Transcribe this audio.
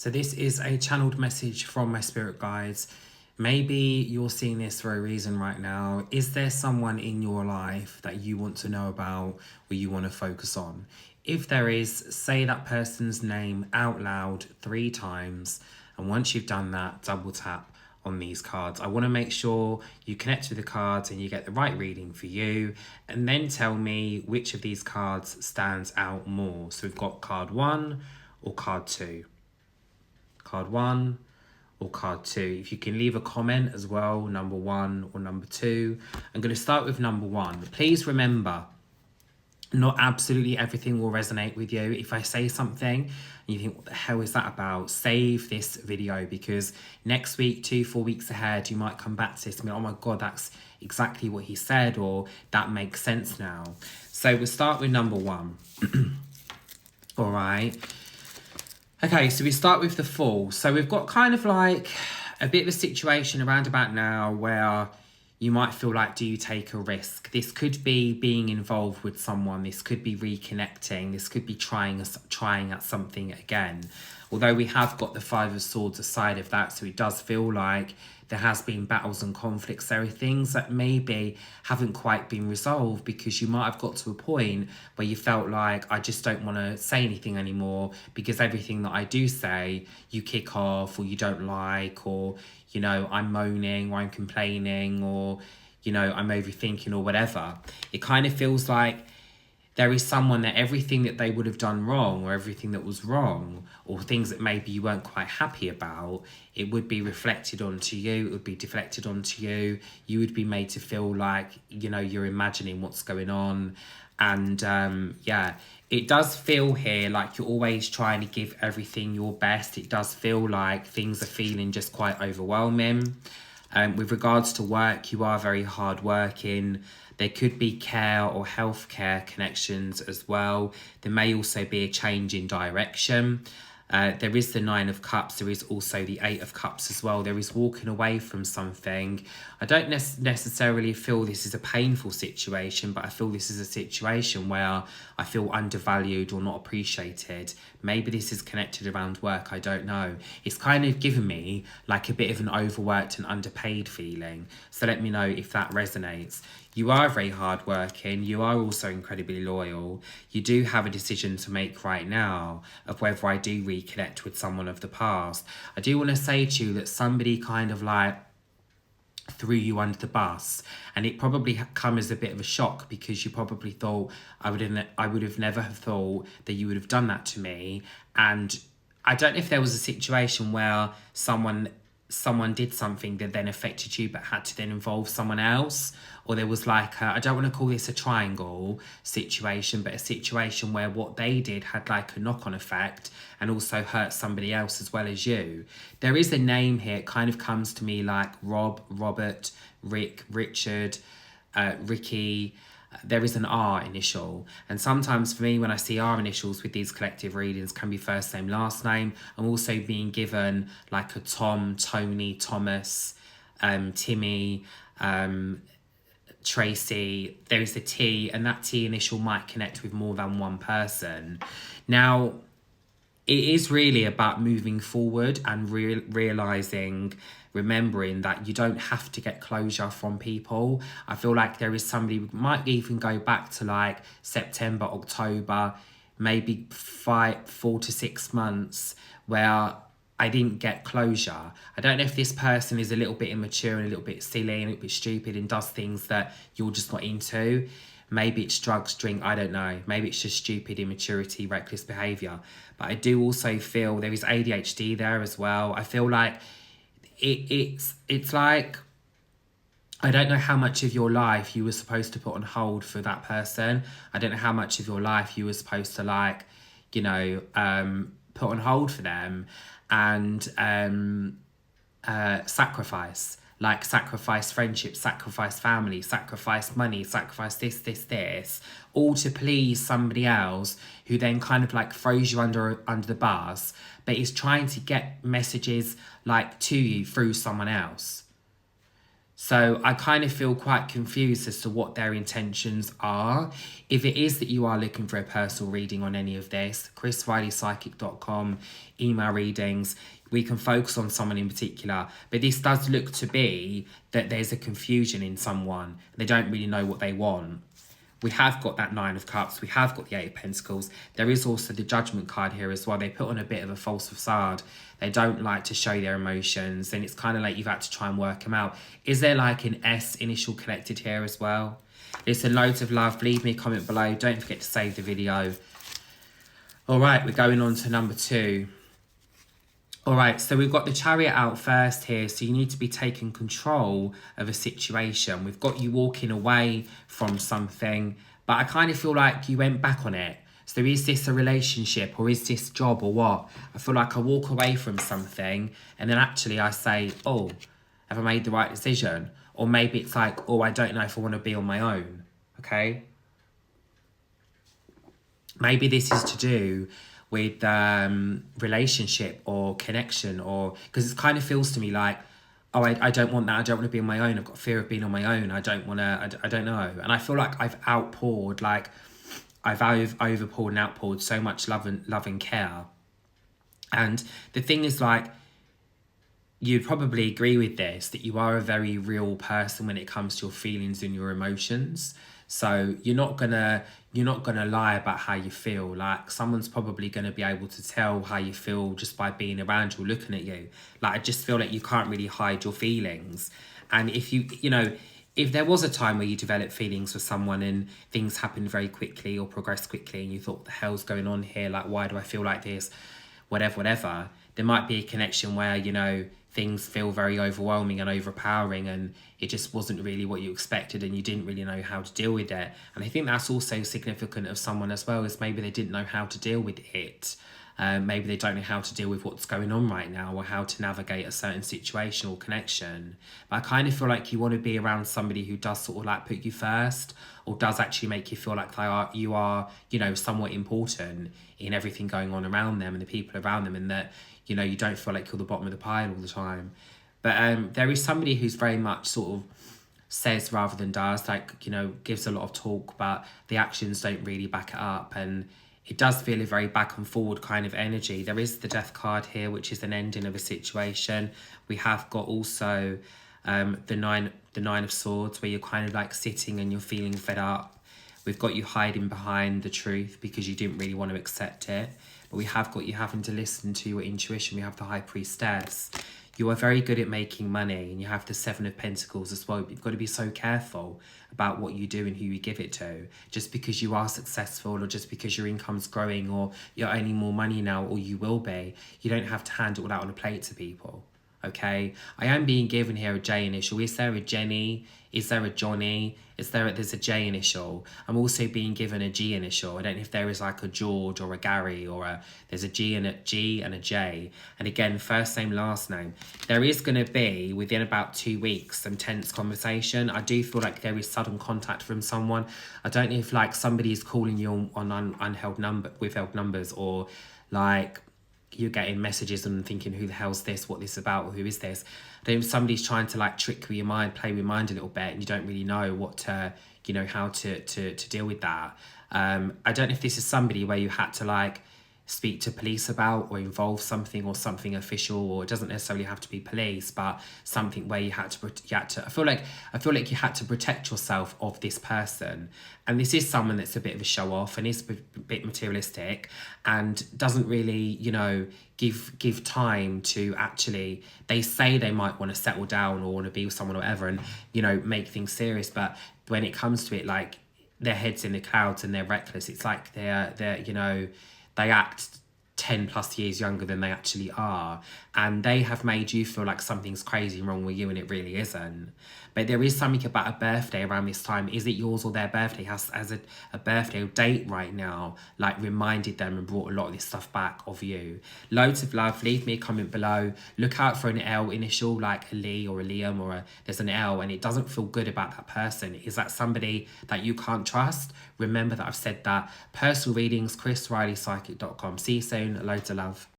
So this is a channeled message from my spirit guides. Maybe you're seeing this for a reason right now. Is there someone in your life that you want to know about or you want to focus on? If there is, say that person's name out loud 3 times. And once you've done that, double tap on these cards. I want to make sure you connect with the cards and you get the right reading for you. And then tell me which of these cards stands out more. So we've got card 1 or card 2. Card 1 or card 2. If you can leave a comment as well, number 1 or number 2. I'm going to start with number 1. Please remember, not absolutely everything will resonate with you. If I say something and you think, what the hell is that about? Save this video, because next week, 4 weeks ahead, you might come back to this and be, oh my God, that's exactly what he said, or that makes sense now. So we'll start with number 1. All right. Okay, so we start with the Fool. So we've got kind of like a bit of a situation around about now where you might feel like, do you take a risk? This could be being involved with someone. This could be reconnecting. This could be trying at something again. Although we have got the 5 of Swords aside of that, so it does feel like there has been battles and conflicts. There are things that maybe haven't quite been resolved because you might have got to a point where you felt like, I just don't want to say anything anymore because everything that I do say, you kick off or you don't like, or, you know, I'm moaning or I'm complaining or, you know, I'm overthinking or whatever. It kind of feels like there is someone that everything that they would have done wrong or everything that was wrong or things that maybe you weren't quite happy about, it would be reflected onto you. It would be deflected onto you. You would be made to feel like, you know, you're imagining what's going on. And yeah, it does feel here like you're always trying to give everything your best. It does feel like things are feeling just quite overwhelming. With regards to work, you are very hardworking. There could be care or healthcare connections as well. There may also be a change in direction. There is the 9 of Cups. There is also the 8 of Cups as well. There is walking away from something. I don't necessarily feel this is a painful situation, but I feel this is a situation where I feel undervalued or not appreciated. Maybe this is connected around work. I don't know. It's kind of given me like a bit of an overworked and underpaid feeling. So let me know if that resonates. You are very hardworking. You are also incredibly loyal. You do have a decision to make right now of whether I do reconnect with someone of the past. I do want to say to you that somebody kind of like threw you under the bus, and it probably come as a bit of a shock because you probably thought I would have never have thought that you would have done that to me. And I don't know if there was a situation where someone did something that then affected you but had to then involve someone else, or there was like I don't want to call this a triangle situation, but a situation where what they did had like a knock-on effect and also hurt somebody else as well as you. There is a name here. It kind of comes to me like Rob, Robert, Rick, Richard, Ricky. There is an R initial, and sometimes for me when I see R initials with these collective readings can be first name, last name. I'm also being given like a Tom, Tony, Thomas, Timmy, Tracy. There is a T, and that T initial might connect with more than one person. Now, it is really about moving forward and remembering that you don't have to get closure from people. I feel like there is somebody, we might even go back to like September, October, maybe 4 to 6 months where I didn't get closure. I don't know if this person is a little bit immature and a little bit silly and a little bit stupid and does things that you're just not into. Maybe it's drugs, drink, I don't know. Maybe it's just stupid immaturity, reckless behaviour. But I do also feel there is ADHD there as well. I feel like it's like, I don't know how much of your life you were supposed to put on hold for that person. I don't know how much of your life you were supposed to like, you know, put on hold for them and sacrifice. Like sacrifice friendship, sacrifice family, sacrifice money, sacrifice this, all to please somebody else who then kind of like throws you under the bus, but is trying to get messages like to you through someone else. So I kind of feel quite confused as to what their intentions are. If it is that you are looking for a personal reading on any of this, chrisrileypsychic.com, email readings, we can focus on someone in particular. But this does look to be that there's a confusion in someone. They don't really know what they want. We have got that Nine of Cups. We have got the Eight of Pentacles. There is also the Judgment card here as well. They put on a bit of a false facade. They don't like to show their emotions. And it's kind of like you've had to try and work them out. Is there like an S initial connected here as well? Listen, loads of love. Leave me a comment below. Don't forget to save the video. All right, we're going on to number 2. All right, so we've got the Chariot out first here. So you need to be taking control of a situation. We've got you walking away from something, but I kind of feel like you went back on it. So is this a relationship or is this job or what? I feel like I walk away from something and then actually I say, oh, have I made the right decision? Or maybe it's like, oh, I don't know if I want to be on my own, okay? Maybe this is to do with relationship or connection, or because it kind of feels to me like, oh, I don't want that. I don't want to be on my own. I've got fear of being on my own. I don't want to, I don't know. And I feel like I've outpoured, like I've overpoured and outpoured so much love and care. And the thing is, like, you'd probably agree with this, that you are a very real person when it comes to your feelings and your emotions. So you're not gonna lie about how you feel. Like, someone's probably gonna be able to tell how you feel just by being around you, looking at you. Like, I just feel like you can't really hide your feelings. And if if there was a time where you developed feelings for someone and things happened very quickly or progressed quickly and you thought, what the hell's going on here? Like, why do I feel like this? Whatever. There might be a connection where, things feel very overwhelming and overpowering and it just wasn't really what you expected and you didn't really know how to deal with it. And I think that's also significant of someone as well, is maybe they didn't know how to deal with it. Maybe they don't know how to deal with what's going on right now or how to navigate a certain situation or connection. But I kind of feel like you want to be around somebody who does sort of like put you first, or does actually make you feel like you are somewhat important in everything going on around them and the people around them, and that you don't feel like you're the bottom of the pile all the time. But there is somebody who's very much sort of says rather than does, like, gives a lot of talk, but the actions don't really back it up. And it does feel a very back and forward kind of energy. There is the Death card here, which is an ending of a situation. We have got also the nine of Swords, where you're kind of like sitting and you're feeling fed up. We've got you hiding behind the truth because you didn't really want to accept it. But we have got you having to listen to your intuition. We have the High Priestess. You are very good at making money, and you have the Seven of Pentacles as well. But you've got to be so careful about what you do and who you give it to. Just because you are successful, or just because your income's growing, or you're earning more money now, or you will be, you don't have to hand it all out on a plate to people. Okay, I am being given here a J initial. Is there a Jenny? Is there a Johnny? There's a J initial. I'm also being given a G initial. I don't know if there is like a George or a Gary, or there's a G and a J. And again, first name, last name. There is going to be, within about 2 weeks, some tense conversation. I do feel like there is sudden contact from someone. I don't know if like somebody's calling you on withheld numbers, or like you're getting messages and thinking, who the hell's this, what this about, or who is this? Then somebody's trying to like trick your mind, play with your mind a little bit, and you don't really know what to, how to deal with that. I don't know if this is somebody where you had to like speak to police about, or involve something, or something official, or it doesn't necessarily have to be police, but something where you had to I feel like you had to protect yourself of this person. And this is someone that's a bit of a show off and is a bit materialistic and doesn't really give time to actually, they say they might want to settle down or want to be with someone or whatever, and make things serious, but when it comes to it, like, their head's in the clouds and they're reckless. It's like they're they act 10 plus years younger than they actually are, and they have made you feel like something's crazy wrong with you, and it really isn't. But there is something about a birthday around this time. Is it yours or their birthday? Has a birthday or date right now like reminded them and brought a lot of this stuff back of you? Loads of love. Leave me a comment below. Look out for an L initial, like a Lee or a Liam, or there's an L and it doesn't feel good about that person. Is that somebody that you can't trust? Remember that I've said that. Personal readings, chrisrileypsychic.com. See you soon. Loads of love.